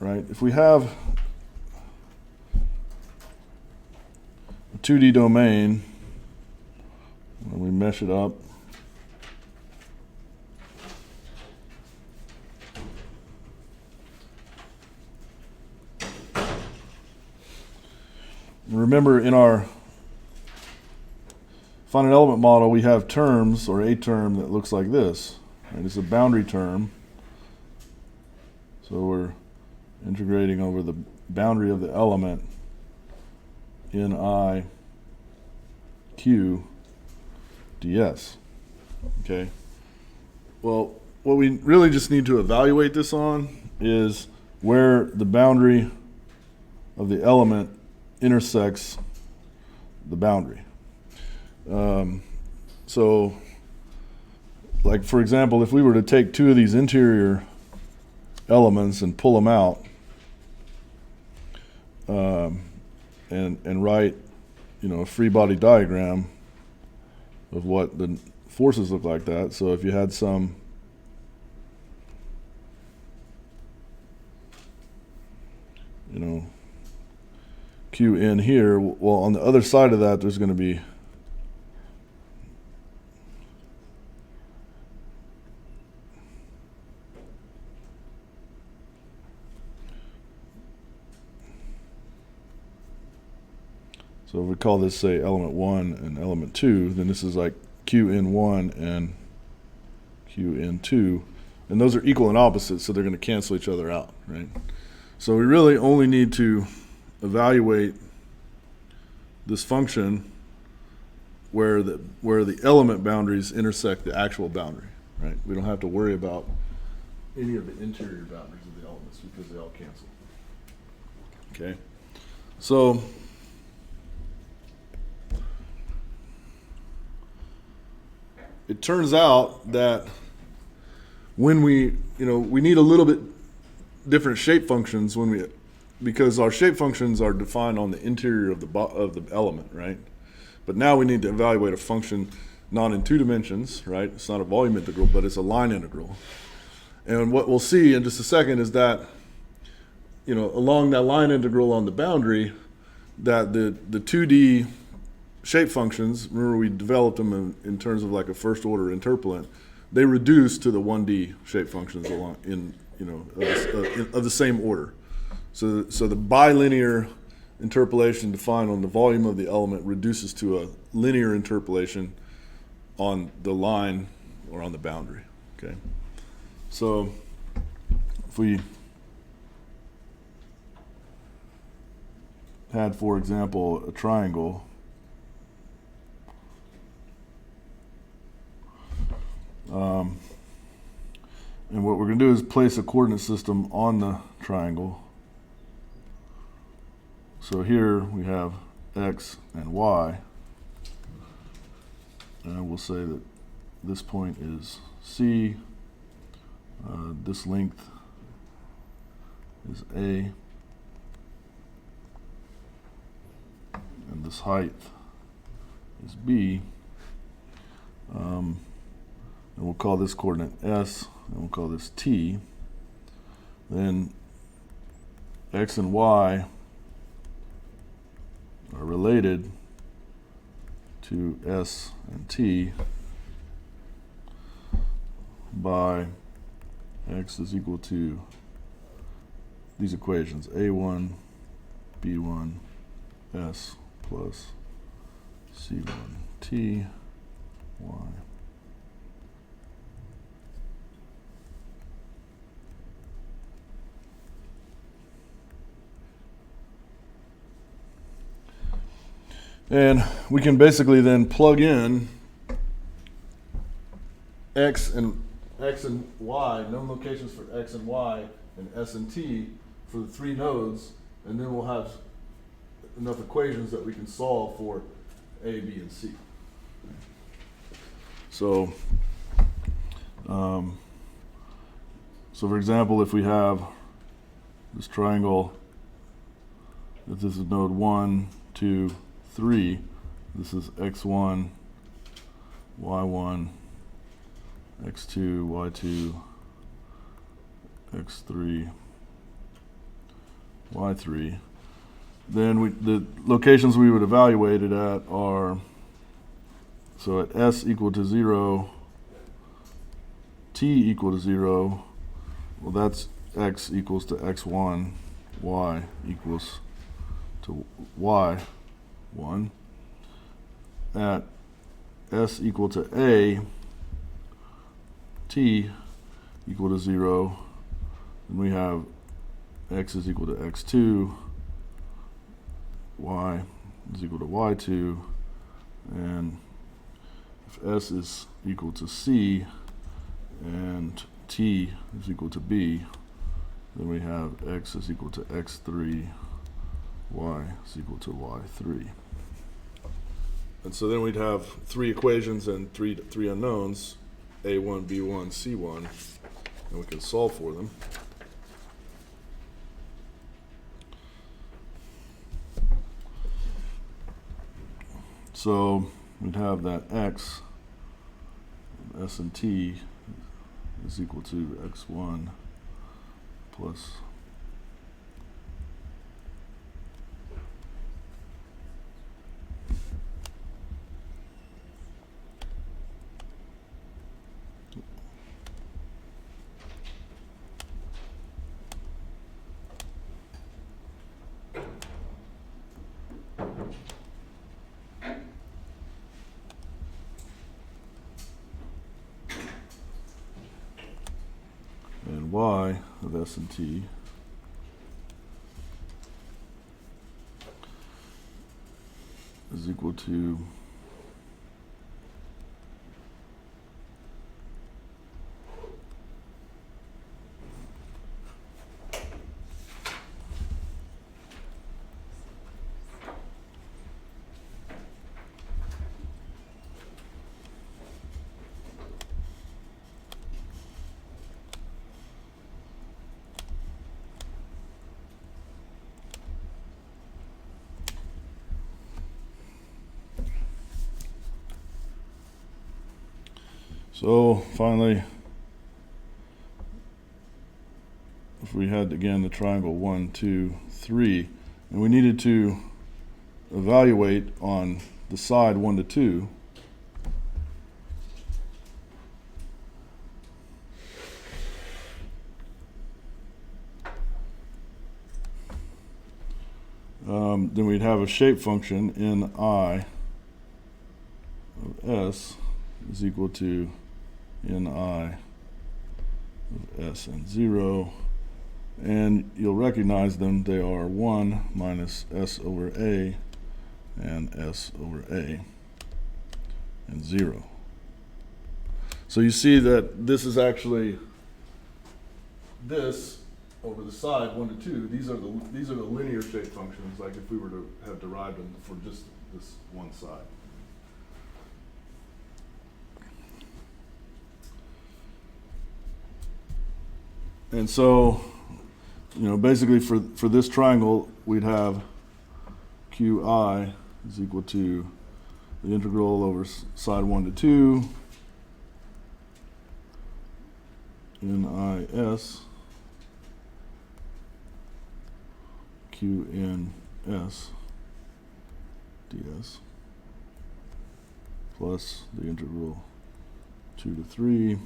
right? If we have a 2D domain, and we mesh it up, remember in our finite element model, we have terms, or a term that looks like this. Right? It's a boundary term. So we're integrating over the boundary of the element in I Q ds. Okay. Well, what we really just need to evaluate this on is where the boundary of the element intersects the boundary. So, like for example, if we were to take two of these interior elements and pull them out, and write, a free body diagram of what the forces look like that. So if you had some Q in here, well, on the other side of that, there's going to be so if we call this, say, element 1 and element 2, then this is like Q in 1 and Q in 2. And those are equal and opposite, so they're going to cancel each other out, right? So we really only need to evaluate this function where the element boundaries intersect the actual boundary, right? We don't have to worry about any of the interior boundaries of the elements because they all cancel. Okay, so it turns out that when we need a little bit different shape functions because our shape functions are defined on the interior of the element, right? But now we need to evaluate a function not in 2 dimensions, right? It's not a volume integral, but it's a line integral. And what we'll see in just a second is that, along that line integral on the boundary, that the 2D shape functions, remember we developed them in terms of like a first order interpolant, they reduce to the 1D shape functions along of the same order. So the bilinear interpolation defined on the volume of the element reduces to a linear interpolation on the line or on the boundary. Okay. So if we had, for example, a triangle, and what we're going to do is place a coordinate system on the triangle. So here we have x and y, and we'll say that this point is C, this length is A, and this height is B, and we'll call this coordinate S, and we'll call this T. Then x and y are related to S and T by x is equal to these equations, A1, B1, S plus C1, T, Y. And we can basically then plug in x and y, known locations for x and y, and S and T for the 3 nodes, and then we'll have enough equations that we can solve for A, B, and C. So, for example, if we have this triangle, if this is node 1, 2, 3, this is x1, y1, x2, y2, x3, y3. Then the locations we would evaluate it at are, so at s equal to 0, t equal to 0, well that's x equals to x1, y equals to y1. At s equal to a, t equal to 0, and we have x is equal to x2, y is equal to y2, and if s is equal to c and t is equal to b, then we have x is equal to x3, y is equal to y3. And so then we'd have three equations and three unknowns, a1, b1, c1, and we can solve for them. So we'd have that x, s and t is equal to x1 plus and y of s and t is equal to So finally, if we had again the triangle 1, 2, 3, and we needed to evaluate on the side 1 to 2, then we'd have a shape function in I of s is equal to ni of s and 0, and you'll recognize them. They are 1 minus s over a and s over a and 0. So you see that this is actually this over the side 1 to 2. These are the linear shape functions, like if we were to have derived them for just this one side. And so, basically for this triangle, we'd have qi is equal to the integral over side 1 to 2 nis qns ds plus the integral 2 to 3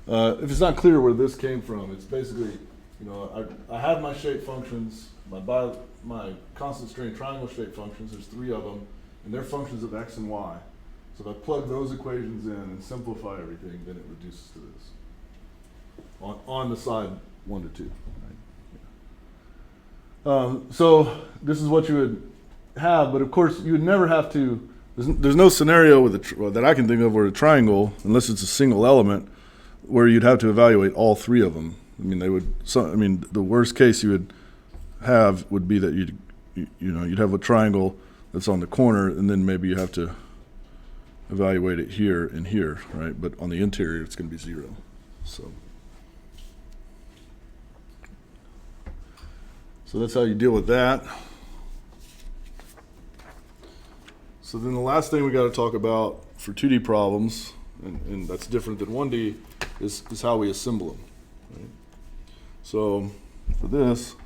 if it's not clear where this came from, it's basically, I have my shape functions, my constant strain triangle shape functions, there's 3 of them, and they're functions of x and y. So if I plug those equations in and simplify everything, then it reduces to this. On the side 1 to 2. Right? So this is what you would have, but of course you would never have to, there's no scenario with that I can think of where a triangle, unless it's a single element, where you'd have to evaluate all three of them. I mean, the worst case you would have would be that you'd have a triangle that's on the corner, and then maybe you have to evaluate it here and here, right? But on the interior, it's going to be 0. So that's how you deal with that. So then the last thing we got to talk about for 2D problems, and that's different than 1D, is how we assemble them. Right? So for this,